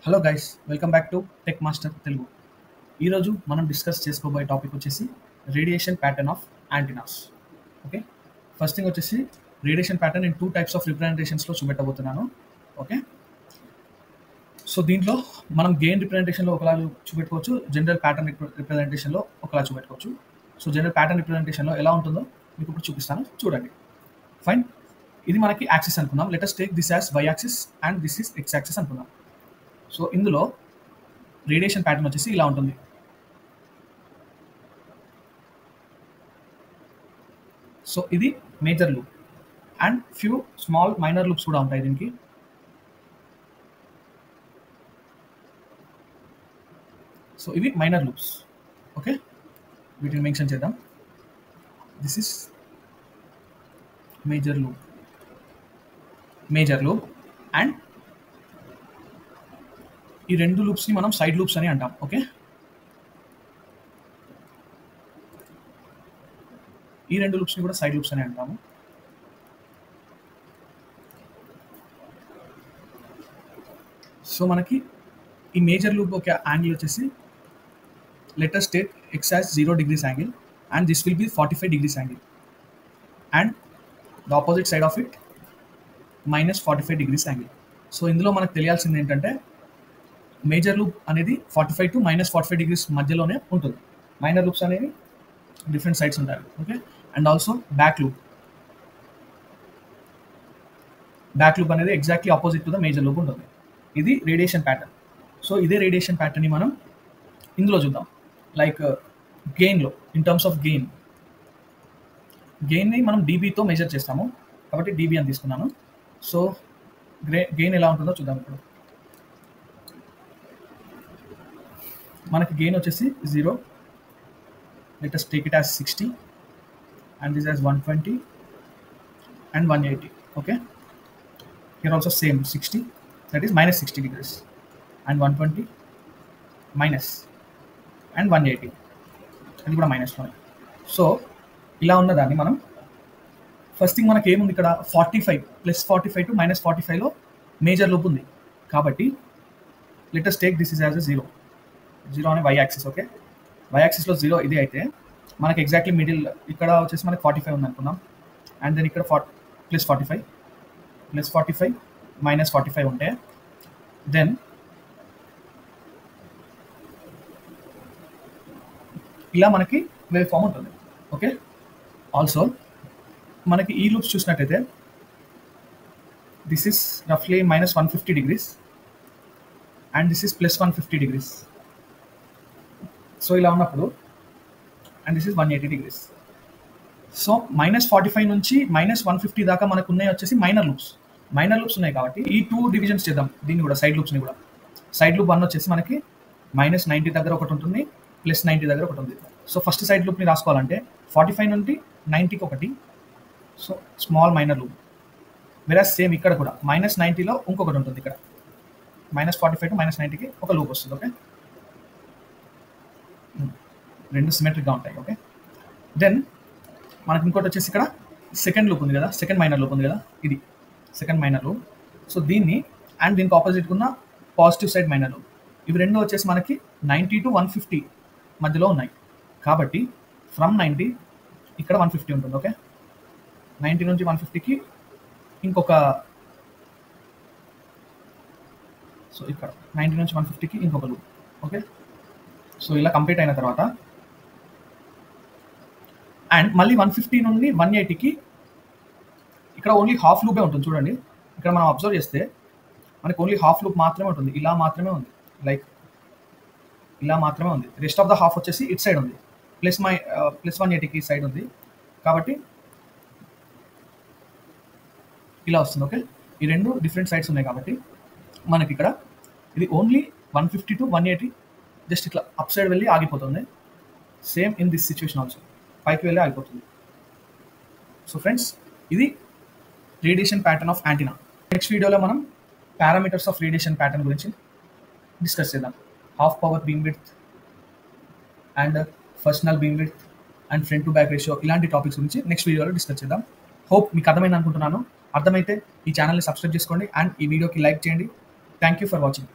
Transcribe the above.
Hello guys, welcome back to Tech Master Telugu. ఈరోజు మనం discuss చేసుకోబోయే టాపిక్ వచ్చేసి radiation pattern of antennas. Okay, first thing వచ్చేసి radiation pattern in 2 types of రిప్రజెంటేషన్స్లో చూపెట్టబోతున్నాను. ఓకే, సో దీంట్లో మనం గెయిన్ రిప్రజెంటేషన్లో ఒకలా చూపెట్టుకోవచ్చు, జనరల్ ప్యాటర్న్ రిప్రజెంటేషన్లో ఒకలా చూపెట్టుకోవచ్చు. సో జనరల్ ప్యాటర్న్ రిప్రజెంటేషన్లో ఎలా ఉంటుందో మీకు ఇప్పుడు చూపిస్తాను, చూడండి. ఫైన్, ఇది మనకి యాక్సిస్ అనుకుందాం. Let us take this as Y axis and this is X axis అనుకుందాం. సో ఇందులో రేడియేషన్ ప్యాటర్న్ వచ్చేసి ఇలా ఉంటుంది. సో ఇది major loop and few small minor loops కూడా ఉంటాయి దీనికి. సో ఇవి మైనర్ లూప్స్. ఓకే, వీటిని మెన్షన్ చేద్దాం. This is major loop and ఈ రెండు లూప్స్ని మనం సైడ్ లూప్స్ అని అంటాం. ఓకే, ఈ రెండు లూప్స్ని కూడా సైడ్ లూప్స్ అని అంటాము. సో మనకి ఈ మేజర్ లూప్ ఒక యాంగిల్ వచ్చేసి let us take x as 0 degrees angle and this will be 45 degrees angle and the opposite side of it minus 45 degrees angle. So ఇందులో మనకు తెలియాల్సింది ఏంటంటే మేజర్ లూప్ అనేది 45 టు మైనస్ 45 డిగ్రీస్ మధ్యలోనే ఉంటుంది. Minor loops అనేవి different sides ఉంటాయి. Okay, and also back loop అనేది exactly opposite to the major loop ఉంటుంది. ఇది రేడియేషన్ ప్యాటర్న్. సో ఇదే రేడియేషన్ ప్యాటర్న్ని మనం ఇందులో చూద్దాం. లైక్ గెయిన్లో, ఇన్ టర్మ్స్ ఆఫ్ గెయిన్ని మనం డీబీతో మెజర్ చేస్తాము కాబట్టి డీబీ అని తీసుకున్నాను. సో గెయిన్ ఎలా ఉంటుందో చూద్దాం. ఇప్పుడు మనకి గెయిన్ వచ్చేసి 0. Let us take it as 60 and this as 120 and 180. okay, here also same 60, that is minus 60 degrees, and 120 minus and 180 అది కూడా మైనస్ లో. సో ఇలా ఉన్నదాన్ని మనం ఫస్ట్ థింగ్ మనకి ఏముంది ఇక్కడ 45 ప్లస్ 45 టు మైనస్ 45లో మేజర్ లూప్ ఉంది కాబట్టి let us take this is as 0 అనే వై యాక్సిస్. ఓకే, వై యాక్సిస్లో 0 ఇది అయితే మనకి ఎగ్జాక్ట్లీ మిడిల్ ఇక్కడ వచ్చేసి మనకి 45 ఉంది అనుకుందాం. అండ్ దెన్ ఇక్కడ ప్లస్ 45 మైనస్ 45 ఉంటే దెన్ ఇలా మనకి వేవ్ ఫామ్ ఉంటుంది. ఓకే, ఆల్సో మనకి ఈ లూప్స్ చూసినట్టయితే దిస్ ఇస్ రఫ్లీ minus 150 degrees and this is plus 150 degrees. So ఇలా ఉన్నప్పుడు and this is 180 degrees. So minus 45 నుంచి మైనస్ 150 దాకా మనకు ఉన్నాయి వచ్చేసి మైనర్ లూప్స్ ఉన్నాయి కాబట్టి ఈ 2 డివిజన్స్ చేద్దాం దీన్ని కూడా, సైడ్ లూప్స్ని కూడా. సైడ్ లూప్ 1 వచ్చేసి మనకి మైనస్ 90 దగ్గర ఒకటి ఉంటుంది, ప్లస్ 90 దగ్గర ఒకటి ఉంది. సో ఫస్ట్ సైడ్ లూప్ని రాసుకోవాలంటే 45 నుండి 90కి ఒకటి, సో స్మాల్ మైనర్ లూప్. వెరాజ్ సేమ్ ఇక్కడ కూడా మైనస్ 90లో ఇంకొకటి ఉంటుంది. ఇక్కడ మైనస్ 45 టు మైనస్ 90కి ఒక లూప్ వస్తుంది. ఓకే, రెండు సిమెట్రిక్గా ఉంటాయి. ఓకే, దెన్ మనకి ఇంకోటి వచ్చేసి ఇక్కడ సెకండ్ లూప్ ఉంది కదా, సెకండ్ మైనర్ లూప్ ఉంది కదా, ఇది సెకండ్ మైనర్ లూప్. సో దీన్ని అండ్ దీనికి ఆపోజిట్ ఉన్న పాజిటివ్ సైడ్ మైనర్ లూప్, ఇవి రెండు వచ్చేసి మనకి 90 టు 150 మధ్యలో ఉన్నాయి కాబట్టి ఫ్రమ్ 90 ఇక్కడ 150 ఉంటుంది. ఓకే, 90 నుంచి 150కి ఇంకొక, సో ఇక్కడ 90 నుంచి 150కి ఇంకొక లూప్. ఓకే, సో ఇలా కంప్లీట్ అయిన తర్వాత అండ్ మళ్ళీ 150 నుండి 180కి ఇక్కడ ఓన్లీ హాఫ్ లూపే ఉంటుంది. చూడండి, ఇక్కడ మనం అబ్జర్వ్ చేస్తే మనకి ఓన్లీ హాఫ్ లూప్ మాత్రమే ఉంటుంది, ఇలా మాత్రమే ఉంది, లైక్ ఇలా మాత్రమే ఉంది. రెస్ట్ ఆఫ్ ద హాఫ్ వచ్చేసి ఇట్ సైడ్ ఉంది, ప్లస్ 180కి సైడ్ ఉంది కాబట్టి ఇలా వస్తుంది. ఓకే, ఈ రెండు డిఫరెంట్ సైడ్స్ ఉన్నాయి కాబట్టి మనకి ఇక్కడ ఇది ఓన్లీ 150 టు 180 జస్ట్ ఇట్లా అప్ సైడ్ వెళ్ళి ఆగిపోతుంది. Same in this situation also పైకి వెళ్ళి ఆగిపోతుంది. సో ఫ్రెండ్స్, ఇది radiation pattern of antenna. Next వీడియోలో మనం పారామీటర్స్ ఆఫ్ రేడియేషన్ ప్యాటర్న్ గురించి డిస్కస్ చేద్దాం. Half power beam width and first beam width and front to back ratio, ఇలాంటి టాపిక్స్ గురించి నెక్స్ట్ వీడియోలో డిస్కస్ చేద్దాం. హోప్ మీకు అర్థమైంది అనుకుంటున్నాను. అర్థమైతే ఈ ఛానల్ని సబ్స్క్రైబ్ చేసుకోండి అండ్ ఈ వీడియోకి లైక్ చేయండి. Thank you for watching.